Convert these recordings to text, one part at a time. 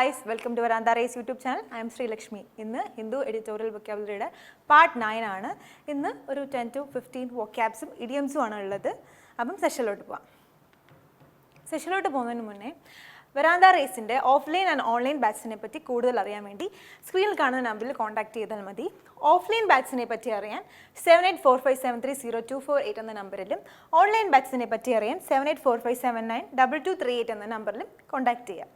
guys, welcome to Veranda YouTube channel. I am Sreelekshmi. ഇന്ന് Hindu editorial വൊക്കാബുലറിയുടെ part 9 ആണ്. ഇന്ന് ഒരു 10 to 15 വൊക്കാബ്സും ഇഡിയംസും ആണ് ഉള്ളത്. അപ്പം സെഷനിലോട്ട് പോവാം. സെഷനിലോട്ട് പോകുന്നതിന് മുന്നേ വെറാന്ത റേസിൻ്റെ ഓഫ്ലൈൻ ആൻഡ് ഓൺലൈൻ ബാച്ചിനെ പറ്റി കൂടുതൽ അറിയാൻ വേണ്ടി സ്ക്രീനിൽ കാണുന്ന നമ്പറിൽ കോൺടാക്ട് ചെയ്താൽ മതി. ഓഫ്ലൈൻ ബാച്ചിനെ പറ്റി അറിയാൻ 7845730248 എന്ന നമ്പറിലും ഓൺലൈൻ ബാച്ചിനെ പറ്റി അറിയാൻ 7845792238 എന്ന നമ്പറിലും കോൺടാക്ട് ചെയ്യാം.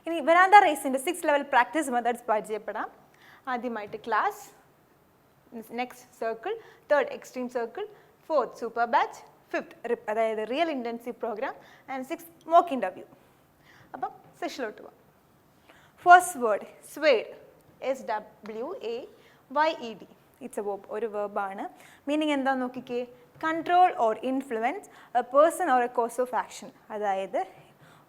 ഇനി വെറാന്ത റേസിൻ്റെ 6 ലെവൽ പ്രാക്ടീസ് മെത്തേഡ്സ് പരിചയപ്പെടാം. ആദ്യമായിട്ട് class, next circle, third extreme circle, fourth super batch, fifth RIP അതായത് real intensive program and 6th mock interview. അപ്പം സെഷനിലോട്ട് പോവാം. First word swayed, SWAYED. It's a verb, ഒരു വേർബാണ്. മീനിങ് എന്താണെന്ന് നോക്കിക്കേ. Control or influence a person or a course of action. അതായത്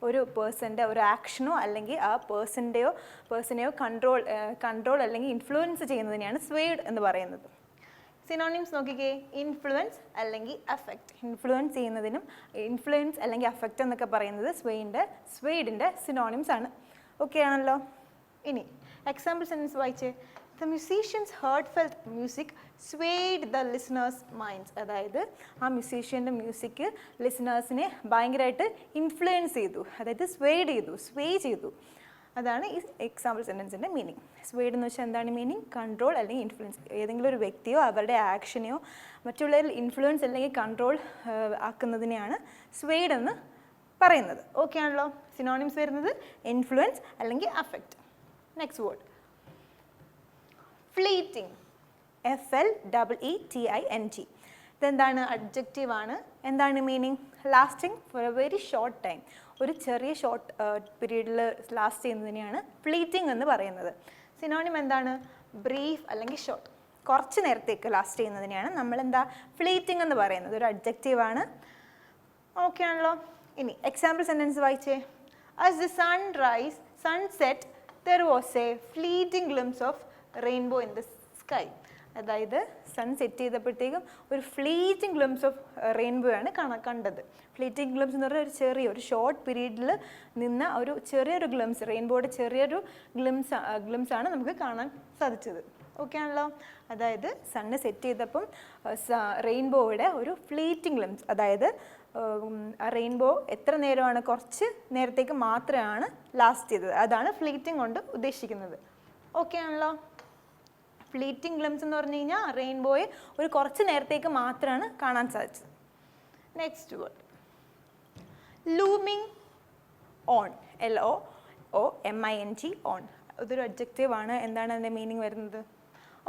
ഒരു പേഴ്സൻ്റെ ഒരു ആക്ഷനോ അല്ലെങ്കിൽ ആ പേഴ്സണെയോ കൺട്രോൾ അല്ലെങ്കിൽ ഇൻഫ്ലുവൻസ് ചെയ്യുന്നതിനെയാണ് സ്വേഡ് എന്ന് പറയുന്നത്. സിനോണിംസ് നോക്കിക്കേ. ഇൻഫ്ലുവൻസ് അല്ലെങ്കിൽ അഫക്റ്റ്. ഇൻഫ്ലുവൻസ് ചെയ്യുന്നതിനും ഇൻഫ്ലുവൻസ് അല്ലെങ്കിൽ അഫക്റ്റ് എന്നൊക്കെ പറയുന്നത് സ്വേഡിൻ്റെ സിനോണിംസ് ആണ്. ഓക്കെ ആണല്ലോ. ഇനി എക്സാമ്പിൾ സെൻറ്റൻസ് വായിച്ചേ. The musician's heartfelt music swayed the listeners' minds. അതായത് ആ മ്യൂസീഷ്യൻ്റെ മ്യൂസിക് ലിസണേഴ്സിനെ ഭയങ്കരമായിട്ട് ഇൻഫ്ലുവൻസ് ചെയ്തു, അതായത് സ്വേ ചെയ്തു. അതാണ് ഈ എക്സാമ്പിൾ സെൻറ്റൻസിൻ്റെ മീനിങ്. സ്വേഡ് എന്ന് വെച്ചാൽ എന്താണ് മീനിങ്? കൺട്രോൾ അല്ലെങ്കിൽ ഇൻഫ്ലുവൻസ്. ഏതെങ്കിലും ഒരു വ്യക്തിയോ അവരുടെ ആക്ഷനെയോ മറ്റുള്ളവരിൽ ഇൻഫ്ലുവൻസ് അല്ലെങ്കിൽ കൺട്രോൾ ആക്കുന്നതിനെയാണ് സ്വേഡ് എന്ന് പറയുന്നത്. ഓക്കെ ആണല്ലോ. സിനോണിംസ് വരുന്നത് ഇൻഫ്ലുവൻസ് അല്ലെങ്കിൽ affect. Next word fleeting, FLEETING. ഇതെന്താണ്? അഡ്ജക്റ്റീവ് ആണ്. എന്താണ് meaning? Lasting for a very short time. ഒരു ചെറിയ ഷോർട്ട് പീരീഡിൽ ലാസ്റ്റ് ചെയ്യുന്നതിനെയാണ് ഫ്ലീറ്റിംഗ് എന്ന് പറയുന്നത്. സിനോണിം എന്താണ്? ബ്രീഫ് അല്ലെങ്കിൽ ഷോർട്ട്. കുറച്ച് നേരത്തേക്ക് ലാസ്റ്റ് ചെയ്യുന്നതിനെയാണ് നമ്മളെന്താ ഫ്ലീറ്റിംഗ് എന്ന് പറയുന്നത്. ഒരു അഡ്ജക്റ്റീവ് ആണ്. ഓക്കെ ആണല്ലോ. ഇനി എക്സാമ്പിൾ സെൻറ്റൻസ് വായിച്ചേ. As the sun set there was a fleeting glimpse of rainbow in the sky. അതായത് സൺ സെറ്റ് ചെയ്തപ്പോഴത്തേക്കും ഒരു ഫ്ലീറ്റിംഗ് ഗ്ലിംസ് ഓഫ് റെയിൻബോ ആണ് കണ്ടത്. ഫ്ലീറ്റിംഗ് ഗ്ലിംസ് എന്ന് പറഞ്ഞാൽ ഒരു ഷോർട്ട് പീരീഡിൽ നിന്ന ഒരു ചെറിയൊരു ഗ്ലിംസ്, റെയിൻബോയുടെ ചെറിയൊരു ഗ്ലിംസ് ആണ് നമുക്ക് കാണാൻ സാധിച്ചത്. ഓക്കെ ആണല്ലോ. അതായത് സണ്ണ് സെറ്റ് ചെയ്തപ്പം റെയിൻബോയുടെ ഒരു ഫ്ലീറ്റിംഗ് ഗ്ലിംസ്, അതായത് ആ റെയിൻബോ എത്ര നേരമാണ്? കുറച്ച് നേരത്തേക്ക് മാത്രമാണ് ലാസ്റ്റ് ചെയ്തത്. അതാണ് ഫ്ലീറ്റിംഗ് കൊണ്ട് ഉദ്ദേശിക്കുന്നത്. ഓക്കെ ആണല്ലോ. ഫ്ലീറ്റിംഗ് ഗ്ലിംസ് എന്ന് പറഞ്ഞു കഴിഞ്ഞാൽ റെയിൻബോയെ ഒരു കുറച്ച് നേരത്തേക്ക് മാത്രമാണ് കാണാൻ സാധിച്ചത്. Next word looming on, LOOMING ഓൺ. ഇതൊരു അഡ്ജക്റ്റീവ് ആണ്. എന്താണ് അതിൻ്റെ മീനിങ് വരുന്നത്?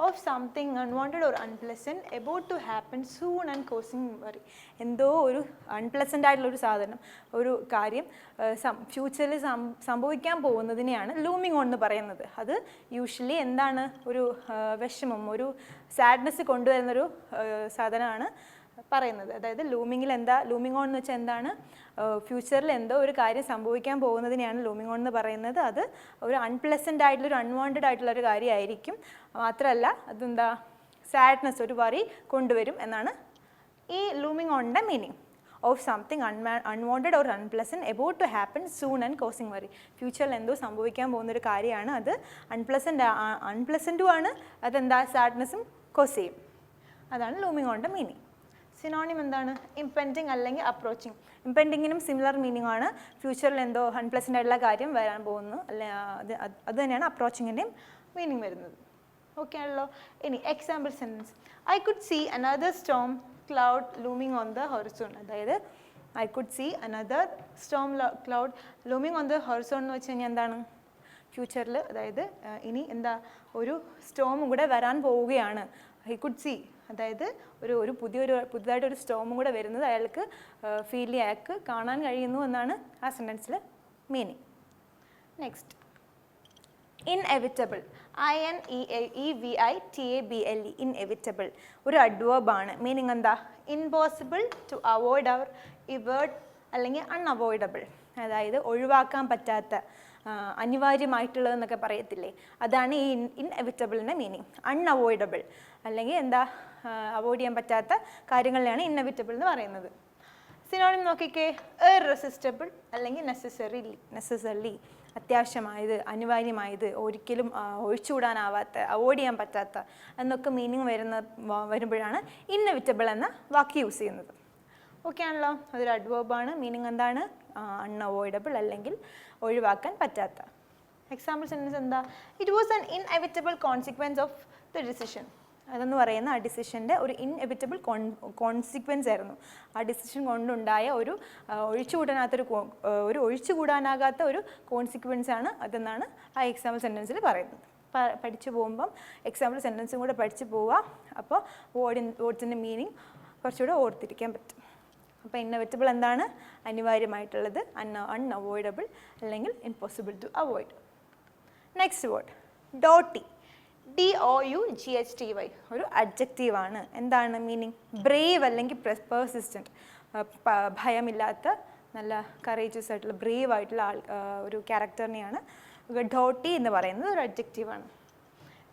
Of something unwanted or unpleasant about to happen soon and causing worry. എന്തോ ഒരു അൺപ്ലസൻ്റ് ആയിട്ടുള്ളൊരു സാധനം, ഒരു കാര്യം ഫ്യൂച്ചറിൽ സംഭവിക്കാൻ പോകുന്നതിനെയാണ് ലൂമിങ് ഓൺ എന്ന് പറയുന്നത്. അത് യൂഷ്വലി എന്താണ്? ഒരു വിഷമം, ഒരു സാഡ്നെസ് കൊണ്ടുവരുന്നൊരു സാധനമാണ് പറയുന്നത്. അതായത് ലൂമിങ്ങിൽ ലൂമിങ് ഓൺ എന്ന് വെച്ചാൽ എന്താണ്? ഫ്യൂച്ചറിൽ എന്തോ ഒരു കാര്യം സംഭവിക്കാൻ പോകുന്നതിനെയാണ് ലൂമിങ് ഓൺ എന്ന് പറയുന്നത്. അത് ഒരു അൺപ്ലസൻ്റ് ആയിട്ടുള്ള, ഒരു അൺവാണ്ടഡ് ആയിട്ടുള്ള ഒരു കാര്യമായിരിക്കും. മാത്രമല്ല അതെന്താ? സാഡ്നെസ്, ഒരു വറി കൊണ്ടുവരും എന്നാണ് ഈ ലൂമിങ് ഓണിൻ്റെ meaning. Of something unwanted or unpleasant about to happen soon and causing worry. ഫ്യൂച്ചറിൽ എന്തോ സംഭവിക്കാൻ പോകുന്നൊരു കാര്യമാണ്. അത് അൺപ്ലസൻറ്റും ആണ്. അതെന്താ? സാഡ്നെസ്സും കോസ് ചെയ്യും. അതാണ് ലൂമിങ് ഓണിൻ്റെ മീനിങ്. സിനോണിം എന്താണ്? ഇംപെൻഡിങ് അല്ലെങ്കിൽ അപ്രോച്ചിങ്. ഇംപെൻഡിങ്ങിനും സിമിലർ മീനിങ് ആണ്. ഫ്യൂച്ചറിൽ എന്തോ അൺപ്ലസൻ്റ് ആയിട്ടുള്ള കാര്യം വരാൻ പോകുന്നു, അത് തന്നെയാണ് അപ്രോച്ചിങ്ങിൻ്റെയും മീനിങ് വരുന്നത്. ഓക്കെ ആണല്ലോ. ഇനി example sentence. I could see another storm cloud looming on the horizon. അതായത് I could see another storm cloud looming on the horizon എന്ന് വെച്ച് കഴിഞ്ഞാൽ എന്താണ്? ഫ്യൂച്ചറിൽ, അതായത് ഇനി എന്താ ഒരു സ്റ്റോമും കൂടെ വരാൻ പോവുകയാണ്. ഐ കുഡ് സീ, അതായത് പുതിയതായിട്ടൊരു സ്റ്റോമും കൂടെ വരുന്നത് അയാൾക്ക് അയാൾക്ക് കാണാൻ കഴിയുന്നു എന്നാണ് ആ സെൻറ്റൻസിൽ meaning. Next inevitable, INEVITABLE. Inevitable ഒരു അഡ്വേർബാണ്. മീനിങ് എന്താ? ഇംപോസിബിൾ ടു അവോയ്ഡ് ഇവേർഡ് അല്ലെങ്കിൽ അൺഅവോയ്ഡബിൾ. അതായത് ഒഴിവാക്കാൻ പറ്റാത്ത, അനിവാര്യമായിട്ടുള്ളതെന്നൊക്കെ പറയത്തില്ലേ, അതാണ് ഈ ഇൻഎവിറ്റബിളിൻ്റെ മീനിങ്. അൺഅവോയ്ഡബിൾ അല്ലെങ്കിൽ എന്താ? അവോയ്ഡ് ചെയ്യാൻ പറ്റാത്ത കാര്യങ്ങളിലാണ് ഇൻഎവിറ്റബിൾ എന്ന് പറയുന്നത്. സിനോണിം നോക്കിക്കേ. ഇറസിസ്റ്റബിൾ അല്ലെങ്കിൽ നെസസറിലി. അത്യാവശ്യമായത്, അനിവാര്യമായത്, ഒരിക്കലും ഒഴിച്ചുകൂടാനാവാത്ത, അവോയ്ഡ് ചെയ്യാൻ പറ്റാത്ത എന്നൊക്കെ മീനിങ് വരുമ്പോഴാണ് ഇന്നെവിറ്റബിൾ എന്ന വാക്ക് യൂസ് ചെയ്യുന്നത്. ഓക്കെ ആണല്ലോ? അതൊരു അഡ്വേർബാണ്. മീനിങ് എന്താണ്? അൺഅവോയ്ഡബിൾ അല്ലെങ്കിൽ ഒഴിവാക്കാൻ പറ്റാത്ത. എക്സാമ്പിൾ സെൻറ്റൻസ് എന്താ? It was an inevitable consequence of the decision. അതെന്ന് പറയുന്ന ആ ഡിസിഷൻ്റെ ഒരു ഇൻഎവിറ്റബിൾ കോൺസിക്വൻസ് ആയിരുന്നു. ആ ഡിസിഷൻ കൊണ്ടുണ്ടായ ഒരു ഒഴിച്ചുകൂടാനാകാത്ത ഒരു കോൺസിക്വൻസ് ആണ് അതെന്നാണ് ആ എക്സാമ്പിൾ സെൻറ്റൻസിൽ പറയുന്നത്. പഠിച്ചു പോകുമ്പം എക്സാമ്പിൾ സെൻറ്റൻസും കൂടെ പഠിച്ചു പോവുക. അപ്പോൾ വേർഡ്സിൻ്റെ മീനിങ് കുറച്ചുകൂടെ ഓർത്തിരിക്കാൻ പറ്റും. അപ്പോൾ ഇന്നെവിറ്റബിൾ എന്താണ്? അനിവാര്യമായിട്ടുള്ളത്, അൺഅവോയ്ഡബിൾ അല്ലെങ്കിൽ impossible to avoid. Next word doughty. DOUGHTY ഒരു അഡ്ജക്റ്റീവാണ്. എന്താണ് മീനിങ്? ബ്രേവ് അല്ലെങ്കിൽ പെർസിസ്റ്റൻറ്റ്, ഭയമില്ലാത്ത നല്ല കറേജസ് ആയിട്ടുള്ള ബ്രേവ് ആയിട്ടുള്ള ഒരു ക്യാരക്ടറിനെയാണ് ഡോട്ടി എന്ന് പറയുന്നത്. ഒരു അഡ്ജക്റ്റീവാണ്.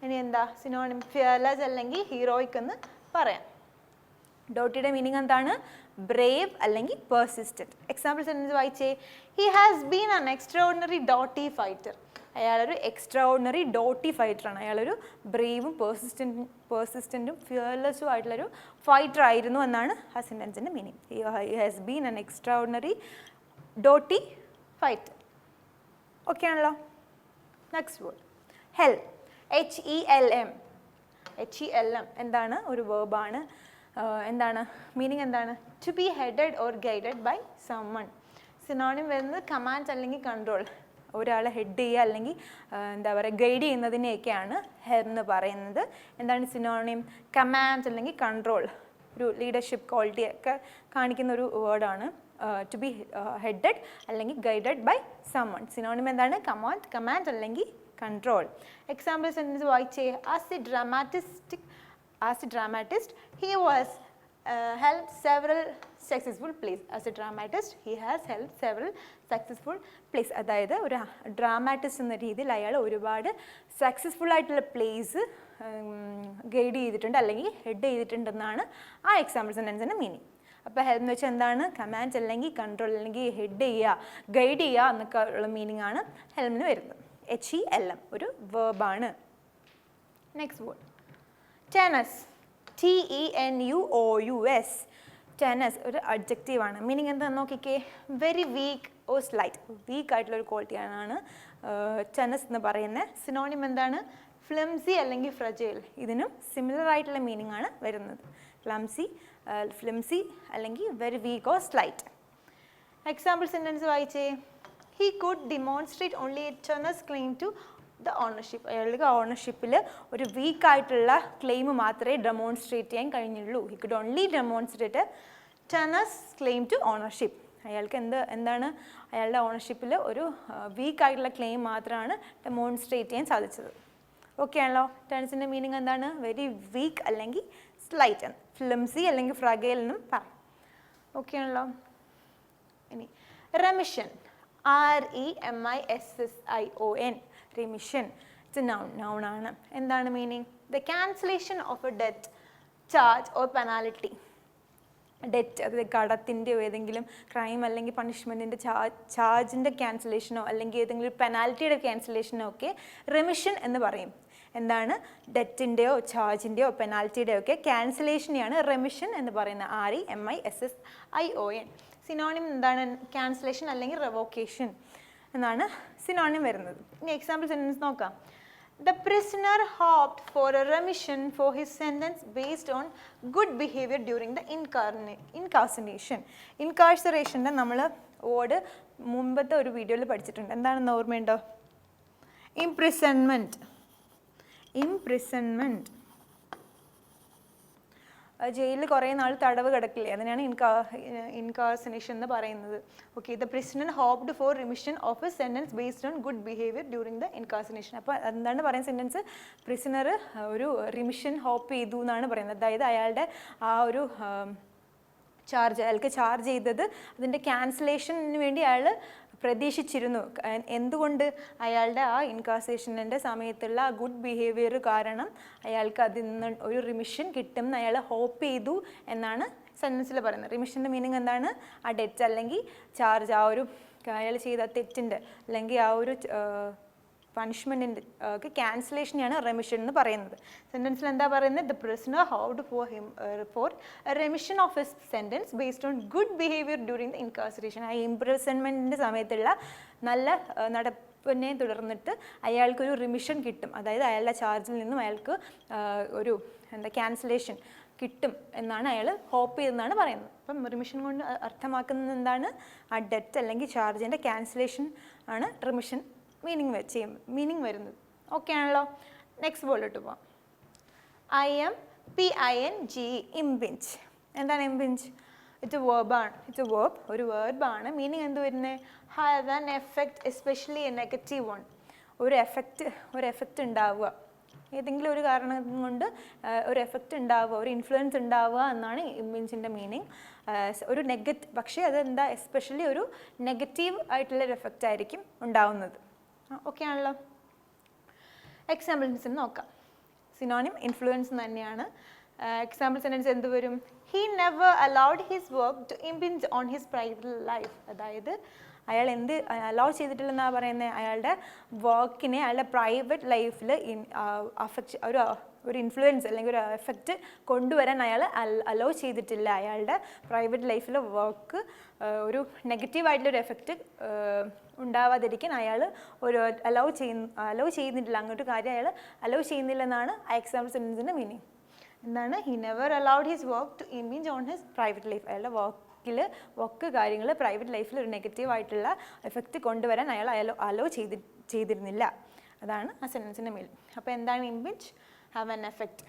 ഇനി എന്താ സിനോണിം? ഫിയർലെസ് അല്ലെങ്കിൽ ഹീറോയിക് എന്ന് പറയാം. ഡോട്ടിയുടെ മീനിങ് എന്താണ്? ബ്രേവ് അല്ലെങ്കിൽ പെർസിസ്റ്റൻറ്റ്. എക്സാമ്പിൾ സെൻറ്റൻസ് വായിച്ചേ. He has been an extraordinary doughty fighter. അയാളൊരു എക്സ്ട്രാordinary ഡോട്ടി ഫൈറ്ററാണ്. അയാളൊരു ബ്രേവും പെർസിസ്റ്റൻറ്റും ഫിയർലെസ്സും ആയിട്ടുള്ളൊരു ഫൈറ്റർ ആയിരുന്നു എന്നാണ് ആ സെൻറ്റൻസിൻ്റെ meaning. He has been an extraordinary doughty fighter. Okay ആണല്ലോ? Next word helm. HELM. എന്താണ്? ഒരു വേർബാണ്. എന്താണ് മീനിങ്? എന്താണ്? To be headed or guided by someone. Synonym വരുന്നത് കമാൻഡ് അല്ലെങ്കിൽ കൺട്രോൾ. ഒരാളെ ഹെഡ് ചെയ്യുക അല്ലെങ്കിൽ എന്താ പറയുക ഗൈഡ് ചെയ്യുന്നതിനെയൊക്കെയാണ് ഹെൽ എന്ന് പറയുന്നത്. എന്താണ് സിനോണിം? കമാൻഡ് അല്ലെങ്കിൽ കൺട്രോൾ, ഒരു ലീഡർഷിപ്പ് ക്വാളിറ്റി ഒക്കെ കാണിക്കുന്ന ഒരു വേർഡാണ് ടു ബി ഹെഡഡ് അല്ലെങ്കിൽ ഗൈഡഡ് ബൈ സമ്മൺ. സിനോണിം എന്താണ്? കമാൻഡ് അല്ലെങ്കിൽ കൺട്രോൾ. എക്സാമ്പിൾ സെൻറ്റൻസ് വായിച്ചേ. As a dramatist, he was helped several successful plays. As a dramatist, he has helped several successful plays. അതായത് ഒരു ഡ്രാമാറ്റിസ്റ്റ് എന്ന രീതിയിൽ അയാൾ ഒരുപാട് സക്സസ്ഫുൾ ആയിട്ടുള്ള പ്ലേസ് ഗൈഡ് ചെയ്തിട്ടുണ്ട് അല്ലെങ്കിൽ ഹെഡ് ചെയ്തിട്ടുണ്ടെന്നാണ് ആ എക്സാമ്പിൾ സെൻറ്റൻസിൻ്റെ മീനിങ്. അപ്പോൾ ഹെൽപ്പ് എന്ന് വെച്ചാൽ എന്താണ്? കമാൻഡ് അല്ലെങ്കിൽ കൺട്രോൾ അല്ലെങ്കിൽ ഹെഡ് ചെയ്യുക, ഗൈഡ് ചെയ്യുക എന്നൊക്കെ ഉള്ള മീനിങ് ആണ് ഹെൽമിന് വരുന്നത്. HELM ഒരു വേർബാണ്. Next word tenuous. TENUOUS. Tenuous ഒരു അഡ്ജക്റ്റീവാണ്. മീനിങ് എന്താണെന്ന് നോക്കിക്കേ. Very weak or slight. Weak ആയിട്ടുള്ളൊരു ക്വാളിറ്റിയാണ് ടെനസ് എന്ന് പറയുന്നത്. സിനോണിം എന്താണ്? ഫ്ലിംസി അല്ലെങ്കിൽ ഫ്രജൈൽ. ഇതിനും സിമിലർ ആയിട്ടുള്ള മീനിങ് ആണ് വരുന്നത്. ഫ്ലിംസി അല്ലെങ്കിൽ very weak or slight. Example sentence വായിച്ചേ. He could demonstrate only a tenuous claim to the ownership. അയാൾക്ക് ഓണർഷിപ്പിൽ ഒരു വീക്കായിട്ടുള്ള ക്ലെയിം മാത്രമേ ഡെമോൺസ്ട്രേറ്റ് ചെയ്യാൻ കഴിഞ്ഞുള്ളൂ. He could only demonstrate a tenuous claim to ownership. അയാൾക്ക് എന്താണ് അയാളുടെ ഓണർഷിപ്പിൽ ഒരു വീക്കായിട്ടുള്ള ക്ലെയിം മാത്രമാണ് ഡെമോൺസ്ട്രേറ്റ് ചെയ്യാൻ സാധിച്ചത്. ഓക്കെ ആണല്ലോ? ടെനസിൻ്റെ മീനിങ് എന്താണ്? വെരി വീക്ക് അല്ലെങ്കിൽ സ്ലൈറ്റ്, ഫ്ലിംസി അല്ലെങ്കിൽ ഫ്രഗൈൽ എന്നും പറയും. ഓക്കെ ആണല്ലോ? ഇനി remission. REMISSION. Remission. It's A noun ആണ്. എന്താണ് meaning? The cancellation of A debt, charge or penalty. Debt, അതായത് കടത്തിൻ്റെയോ ഏതെങ്കിലും ക്രൈം അല്ലെങ്കിൽ പണിഷ്മെൻറ്റിൻ്റെ ചാർജിൻ്റെ ക്യാൻസലേഷനോ അല്ലെങ്കിൽ ഏതെങ്കിലും പെനാൽറ്റിയുടെ ക്യാൻസലേഷനോ ഒക്കെ റെമിഷൻ എന്ന് പറയും. എന്താണ്? ഡെറ്റിൻ്റെയോ ചാർജിൻ്റെയോ പെനാൽറ്റിയുടെയോ ഒക്കെ ക്യാൻസലേഷനെയാണ് റെമിഷൻ എന്ന് പറയുന്നത്. REMISSION. സിനോണിം എന്താണ്? ക്യാൻസലേഷൻ അല്ലെങ്കിൽ റെവോക്കേഷൻ എന്നാണ് സിനോണിം വരുന്നത്. ഇനി എക്സാമ്പിൾ സെൻറ്റൻസ് നോക്കാം. The prisoner hoped for a remission for his sentence based on good behavior during the incarceration. ഇൻകാർസറേഷൻ്റെ നമ്മൾ വേർഡ് മുമ്പത്തെ ഒരു വീഡിയോയിൽ പഠിച്ചിട്ടുണ്ട്. എന്താണെന്ന് ഓർമ്മയുണ്ടോ? ഇംപ്രിസൺമെൻറ്റ്. ജയിലിൽ കുറേ നാൾ തടവ് കിടക്കില്ലേ, അതിനാണ് ഇൻകാർസനേഷൻ എന്ന് പറയുന്നത്. Okay. The prisoner hoped for remission of a sentence based on good behaviour during the incarceration. അപ്പോൾ എന്താണ് പറയുന്ന സെൻറ്റൻസ്? പ്രിസണർ ഒരു റിമിഷൻ ഹോപ്പ് ചെയ്തു എന്നാണ് പറയുന്നത്. അതായത് അയാളുടെ ആ ഒരു അയാൾക്ക് ചാർജ് ചെയ്തത് അതിൻ്റെ ക്യാൻസലേഷന് വേണ്ടി അയാൾ പ്രതീക്ഷിച്ചിരുന്നു. എന്തുകൊണ്ട്? അയാളുടെ ആ ഇൻകാർസേഷൻ്റെ സമയത്തുള്ള ആ ഗുഡ് ബിഹേവിയർ കാരണം അയാൾക്ക് അതിൽ നിന്ന് ഒരു റിമിഷൻ കിട്ടും എന്ന് അയാൾ ഹോപ്പ് ചെയ്തു എന്നാണ് സെൻറ്റൻസിൽ പറയുന്നത്. റിമിഷൻ്റെ മീനിങ് എന്താണ്? ആ ഡെറ്റ് അല്ലെങ്കിൽ ചാർജ്, ആ ഒരു അയാൾ ചെയ്ത തെറ്റിൻ്റെ അല്ലെങ്കിൽ ആ ഒരു പണിഷ്മെൻറ്റിൻ്റെ ക്യാൻസലേഷനെയാണ് റെമിഷൻ എന്ന് പറയുന്നത്. സെൻറ്റൻസിൽ എന്താ പറയുന്നത്? The prisoner hoped for remission of his sentence based on good behaviour during the incarceration. ആ ഇംപ്രിസൺമെൻറ്റിൻ്റെ സമയത്തുള്ള നല്ല നടപ്പിനെ തുടർന്നിട്ട് അയാൾക്കൊരു റിമിഷൻ കിട്ടും. അതായത് അയാളുടെ ചാർജിൽ നിന്നും അയാൾക്ക് ഒരു ക്യാൻസലേഷൻ കിട്ടും എന്നാണ് അയാൾ ഹോപ്പ് ചെയ്തെന്നാണ് പറയുന്നത്. അപ്പം റിമിഷൻ കൊണ്ട് അർത്ഥമാക്കുന്നത് എന്താണ്? ആ ഡെറ്റ് അല്ലെങ്കിൽ ചാർജിൻ്റെ ക്യാൻസലേഷൻ ആണ് റിമിഷൻ മീനിങ് വരുന്നത്. ഓക്കെ ആണല്ലോ. നെക്സ്റ്റ് ബോളിലോട്ട് പോവാം. IMPINGE impinge. എന്താണ് ഇംപിഞ്ച്? ഇറ്റ്സ് എ വേർബാണ്. ഇറ്റ്സ് എ വേർബ്, ഒരു വേർബാണ്. മീനിങ് എന്ത് വരുന്നത്? Have an effect, especially a negative one. ഒരു എഫക്റ്റ് ഉണ്ടാവുക, ഏതെങ്കിലും ഒരു കാരണം കൊണ്ട് ഒരു എഫക്റ്റ് ഉണ്ടാവുക, ഒരു ഇൻഫ്ലുവൻസ് ഉണ്ടാവുക എന്നാണ് ഇംപിഞ്ചിൻ്റെ മീനിങ്. ഒരു പക്ഷേ അതെന്താ, എസ്പെഷ്യലി ഒരു നെഗറ്റീവ് ആയിട്ടുള്ളൊരു എഫക്റ്റ് ആയിരിക്കും ഉണ്ടാവുന്നത്. ഓക്കെ ആണല്ലോ. എക്സാമ്പിൾ സെൻറ്റൻസ് നോക്കാം. സിനോണിം ഇൻഫ്ലുവൻസ് തന്നെയാണ്. എക്സാമ്പിൾ സെൻറ്റൻസ് എന്ത് വരും? He never allowed his work to impinge on his private life. അതായത് അയാൾ എന്ത് അലൗ ചെയ്തിട്ടില്ലെന്നാണ് പറയുന്നത്? അയാളുടെ വർക്കിനെ അയാളുടെ പ്രൈവറ്റ് ലൈഫിൽ ഒരു ഇൻഫ്ലുവൻസ് അല്ലെങ്കിൽ ഒരു എഫക്റ്റ് കൊണ്ടുവരാൻ അയാൾ അലൗ ചെയ്തിട്ടില്ല. അയാളുടെ പ്രൈവറ്റ് ലൈഫിലെ വർക്ക് ഒരു നെഗറ്റീവായിട്ടുള്ളൊരു എഫക്റ്റ് ഉണ്ടാവാതിരിക്കാൻ അയാൾ ഒരു അലൗ ചെയ്യുന്നില്ല. അങ്ങോട്ട് കാര്യം അയാൾ അലൗ ചെയ്യുന്നില്ലെന്നാണ് ആ എക്സാമ്പിൾ സെൻറ്റൻസിൻ്റെ മീനിങ്. എന്താണ്? He never allowed his work to impinge on his private life. അയാളുടെ വർക്ക് കാര്യങ്ങൾ പ്രൈവറ്റ് ലൈഫിൽ ഒരു നെഗറ്റീവായിട്ടുള്ള എഫക്റ്റ് കൊണ്ടുവരാൻ അയാൾ അലോ ചെയ്തിരുന്നില്ല. അതാണ് ആ സെൻറ്റൻസിൻ്റെ മീനിങ്. അപ്പോൾ എന്താണ് impinge? Have an effect,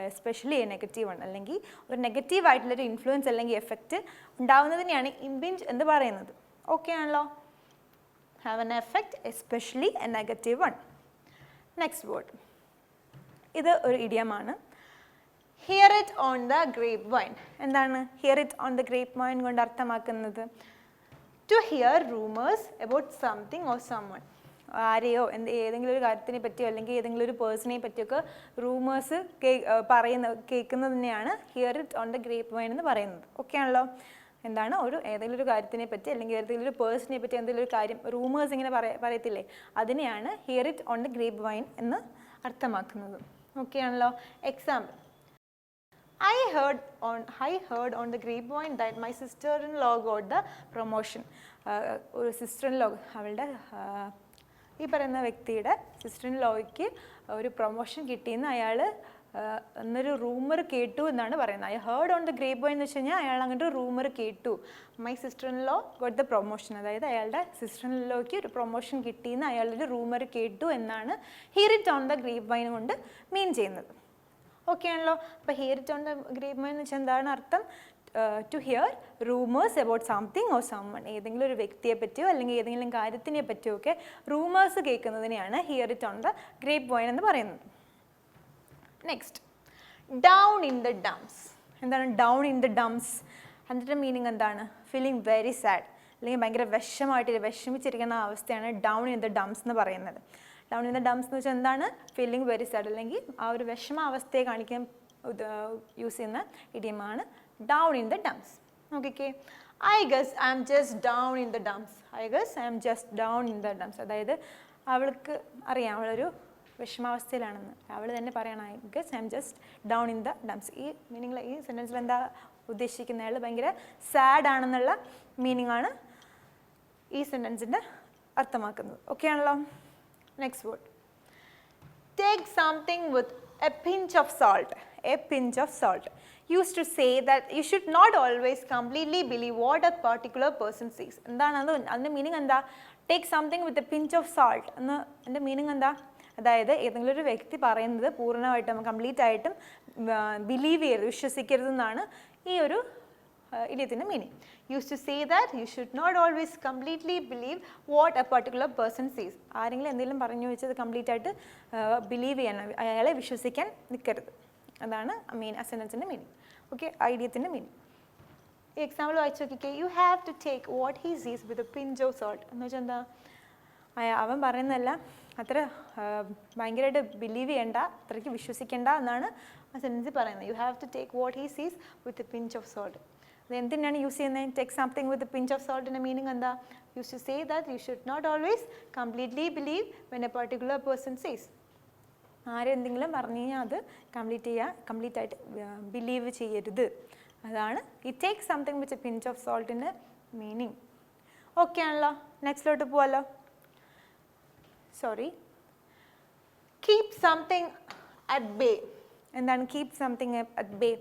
especially a negative ആണ്, അല്ലെങ്കിൽ ഒരു നെഗറ്റീവായിട്ടുള്ളൊരു ഇൻഫ്ലുവൻസ് അല്ലെങ്കിൽ എഫക്റ്റ് ഉണ്ടാവുന്നതിനെയാണ് ഇംപിഞ്ച് എന്ന് പറയുന്നത്. ഓക്കെ ആണല്ലോ. Have an effect, especially a negative one. Next word, ഇത് ഒരു ഇഡിയമാണ്. Hear it on the grapevine. എന്താണ് hear it on the grapevine കൊണ്ട് അർത്ഥമാക്കുന്നത്? To hear rumours about something or someone. ആരെയോ ഏതെങ്കിലും ഒരു കാര്യത്തിനെ പറ്റിയോ അല്ലെങ്കിൽ ഏതെങ്കിലും ഒരു പേഴ്സണെ പറ്റിയൊക്കെ റൂമേഴ്സ് കേൾക്കുന്നതിനെയാണ് hear it on the grapevine എന്ന് പറയുന്നത്. ഓക്കെ ആണല്ലോ. എന്താണ് ഏതെങ്കിലും ഒരു കാര്യത്തിനെ പറ്റി അല്ലെങ്കിൽ ഏതെങ്കിലും ഒരു പേഴ്സണെ പറ്റി എന്തെങ്കിലും ഒരു കാര്യം റൂമേഴ്സ് ഇങ്ങനെ പറയത്തില്ലേ, അതിനെയാണ് here it on the grapevine എന്ന് അർത്ഥമാക്കുന്നത്. ഓക്കെ ആണല്ലോ. Example, I heard on the grapevine that my sister-in-law got the promotion. ഒരു sister-in-law, അവളുടെ ഈ പറയുന്ന വ്യക്തിയുടെ sister-in-lawയ്ക്ക് ഒരു പ്രൊമോഷൻ കിട്ടിയെന്ന് അയാൾ എന്നൊരു റൂമർ കേട്ടു എന്നാണ് പറയുന്നത്. I heard on the grapevine എന്ന് വെച്ച് കഴിഞ്ഞാൽ അയാൾ അങ്ങോട്ട് റൂമർ കേട്ടു. My sister-in-law got the promotion. അതായത് അയാളുടെ sister-in-lawയ്ക്ക് ഒരു പ്രൊമോഷൻ കിട്ടിയെന്ന് അയാളൊരു റൂമർ കേട്ടു എന്നാണ് hear it on the grapevine കൊണ്ട് മീൻ ചെയ്യുന്നത്. ഓക്കെ ആണല്ലോ. അപ്പോൾ hear it on the grapevine എന്ന് വെച്ചാൽ എന്താണ് അർത്ഥം? To hear rumours about something or someone. ഏതെങ്കിലും ഒരു വ്യക്തിയെ പറ്റിയോ അല്ലെങ്കിൽ ഏതെങ്കിലും കാര്യത്തിനെ പറ്റിയോ ഒക്കെ റൂമേഴ്സ് കേൾക്കുന്നതിനെയാണ് hear it on the grapevine എന്ന് പറയുന്നത്. Next, down in the dumps. എന്താണ് ഡൗൺ ഇൻ ദ ഡംസ്? അതിൻ്റെ മീനിങ് എന്താണ്? ഫീലിംഗ് വെരി സാഡ്, അല്ലെങ്കിൽ ഭയങ്കര വിഷമിച്ചിരിക്കുന്ന അവസ്ഥയാണ് ഡൗൺ ഇൻ ദ ഡംസ് എന്ന് പറയുന്നത്. ഡൗൺ ഇൻ ദ ഡംസ് എന്ന് വെച്ചാൽ എന്താണ്? ഫീലിംഗ് വെരി സാഡ്, അല്ലെങ്കിൽ ആ ഒരു വിഷമാവസ്ഥയെ കാണിക്കാൻ യൂസ് ചെയ്യുന്ന ഇഡിയമാണ് ഡൗൺ ഇൻ ദ ഡംസ്. നോക്കിക്കേ, I guess I am just down in the dumps. I guess I am just down in the dumps. അതായത് അവൾക്ക് അറിയാം അവളൊരു വിഷമാവസ്ഥയിലാണെന്ന്. അവൾ തന്നെ പറയണം I guess I am just down in the dumps. ഈ മീനിങ്ങിൽ ഈ സെൻറ്റൻസിൽ എന്താ ഉദ്ദേശിക്കുന്നത്? അയാൾ ഭയങ്കര സാഡ് ആണെന്നുള്ള മീനിങ് ആണ് ഈ സെൻറ്റൻസിൻ്റെ അർത്ഥമാക്കുന്നത്. ഓക്കെ ആണല്ലോ. Next word, take something with a pinch of salt. A pinch of salt. Used to say that you should not always completely believe what a particular person says. എന്താണ് അതിൻ്റെ meaning എന്താ? Take something with a pinch of salt എന്ന് എൻ്റെ meaning എന്താ? അതായത് ഏതെങ്കിലും ഒരു വ്യക്തി പറയുന്നത് പൂർണ്ണമായിട്ടും കംപ്ലീറ്റ് ആയിട്ടും ബിലീവ് ചെയ്യരുത്, വിശ്വസിക്കരുതെന്നാണ് ഈ ഒരു ഇഡിയത്തിൻ്റെ meaning. Use to say that you should not always completely believe what a particular person says. ആരെങ്കിലും എന്തെങ്കിലും പറഞ്ഞു വെച്ചത് കംപ്ലീറ്റ് ആയിട്ട് ബിലീവ് ചെയ്യാൻ, അയാളെ വിശ്വസിക്കാൻ നിൽക്കരുത്. അതാണ് ആ സെൻറ്റൻസിൻ്റെ മീനിങ്. ഓക്കെ, ഐഡിയത്തിൻ്റെ മീനിങ്. ഈ എക്സാമ്പിൾ വായിച്ച് നോക്കിക്കേ. You have to take what he says with a pinch of salt. എന്ന് വെച്ചാൽ എന്താ? അവൻ പറയുന്നതല്ല അത്ര ഭയങ്കരമായിട്ട് ബിലീവ് ചെയ്യേണ്ട, അത്രയ്ക്ക് വിശ്വസിക്കേണ്ട എന്നാണ് ആ സെൻറ്റൻസിൽ പറയുന്നത്. You have to take what he says with a pinch of salt. അത് എന്തിനാണ് യൂസ് ചെയ്യുന്നത്? Take something with pinch of സോൾട്ടിൻ്റെ മീനിങ് എന്താ? used to say that you should not always completely believe when a particular person says. ആരെന്തെങ്കിലും പറഞ്ഞു കഴിഞ്ഞാൽ അത് complete ആയിട്ട് ബിലീവ് ചെയ്യരുത്. അതാണ് it take something with a pinch of സോൾട്ടിൻ്റെ മീനിങ്. ഓക്കെ ആണല്ലോ, നെക്സ്റ്റിലോട്ട് പോവാമല്ലോ. Sorry, keep something at bay. എന്താണ് keep something at bay?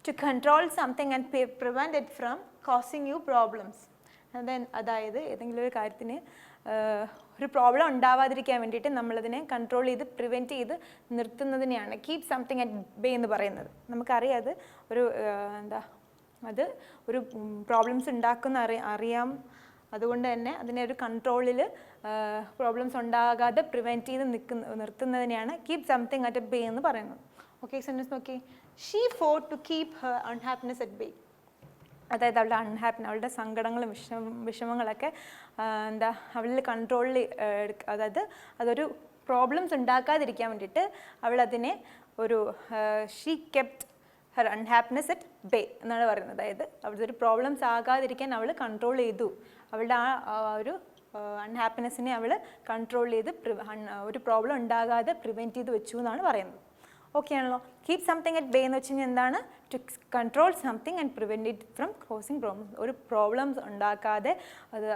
To control something and prevent it from causing you problems. അതായത് ഏതെങ്കിലും ഒരു കാര്യത്തിന് ഒരു പ്രോബ്ലം ഉണ്ടാവാതിരിക്കാൻ വേണ്ടിയിട്ട് നമ്മളതിനെ കൺട്രോൾ ചെയ്ത് പ്രിവെൻറ്റ് ചെയ്ത് നിർത്തുന്നതിനെയാണ് കീപ് സംതിങ് അറ്റ് ബേ എന്ന് പറയുന്നത്. നമുക്കറിയാം അത് ഒരു അത് ഒരു പ്രോബ്ലംസ് ഉണ്ടാക്കുന്ന അറിയാം. അതുകൊണ്ട് തന്നെ അതിനെ ഒരു കൺട്രോളിൽ പ്രോബ്ലംസ് ഉണ്ടാകാതെ പ്രിവെൻറ്റ് ചെയ്ത് നിർത്തുന്നതിനെയാണ് കീപ് സംതിങ് അറ്റ് ബേ എന്ന് പറയുന്നത്. ഓക്കെ, സെൻറ്റൻസ് നോക്കി. She fought to keep her unhappiness at bay. അതായത് അവളുടെ സങ്കടങ്ങളും വിഷമങ്ങളൊക്കെ അവളിൽ കൺട്രോളിൽ അതായത് അതൊരു പ്രോബ്ലംസ് ഉണ്ടാക്കാതിരിക്കാൻ വേണ്ടിയിട്ട് അവളതിനെ ഒരു she kept Har unhappiness at bay എന്നാണ് പറയുന്നത്. അതായത് അവളുടെ ഒരു പ്രോബ്ലംസ് ആകാതിരിക്കാൻ അവൾ കൺട്രോൾ ചെയ്തു. അവളുടെ ആ ഒരു അൺഹാപ്പിനെസ്സിനെ അവൾ കൺട്രോൾ ചെയ്ത് ഒരു പ്രോബ്ലം ഉണ്ടാകാതെ പ്രിവെൻറ്റ് ചെയ്ത് വെച്ചു എന്നാണ് പറയുന്നത്. ഓക്കെ ആണല്ലോ. കീപ് സംതിങ് അറ്റ് ബേ എന്ന് വെച്ച് കഴിഞ്ഞാൽ എന്താണ്? To control something and prevent it from causing problems. ഒരു പ്രോബ്ലംസ് ഉണ്ടാക്കാതെ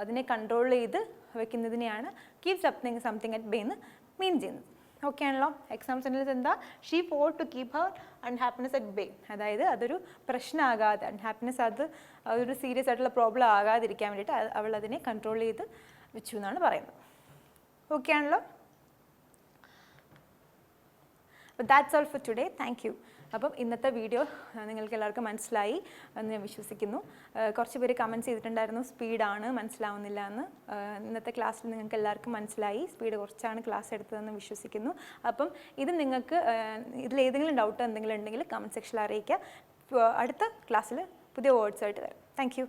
അതിനെ കൺട്രോൾ ചെയ്ത് വെക്കുന്നതിനെയാണ് കീപ് സംതിങ് അറ്റ് ബേ എന്ന് മീൻ ചെയ്യുന്നത്. ഓക്കെ ആണല്ലോ. എക്സാം സെൻറ്റൻസ് എന്താ? She fought to keep her unhappiness at bay. അതായത് അതൊരു പ്രശ്നമാകാതെ, അൺഹാപ്പിനെസ് അതൊരു സീരിയസ് ആയിട്ടുള്ള പ്രോബ്ലം ആകാതിരിക്കാൻ വേണ്ടിയിട്ട് അവൾ അതിനെ കൺട്രോൾ ചെയ്ത് വെച്ചു എന്നാണ് പറയുന്നത്. ഓക്കെ ആണല്ലോ. But that's all for today. Thank you. അപ്പം ഇന്നത്തെ വീഡിയോ നിങ്ങൾക്ക് എല്ലാവർക്കും മനസ്സിലായി എന്ന് ഞാൻ വിശ്വസിക്കുന്നു. കുറച്ച് പേര് കമൻറ്റ്സ് ചെയ്തിട്ടുണ്ടായിരുന്നു സ്പീഡാണ് മനസ്സിലാവുന്നില്ല എന്ന്. ഇന്നത്തെ ക്ലാസ്സിൽ നിങ്ങൾക്ക് എല്ലാവർക്കും മനസ്സിലായി, സ്പീഡ് കുറച്ചാണ് ക്ലാസ് എടുത്തതെന്ന് വിശ്വസിക്കുന്നു. അപ്പം ഇത് നിങ്ങൾക്ക് ഇതിലേതെങ്കിലും ഡൗട്ട് എന്തെങ്കിലും ഉണ്ടെങ്കിൽ കമൻറ്റ് സെക്ഷനിൽ അറിയിക്കുക. അടുത്ത ക്ലാസ്സിൽ പുതിയ വേർഡ്സ് ആയിട്ട് വരാം. Thank you.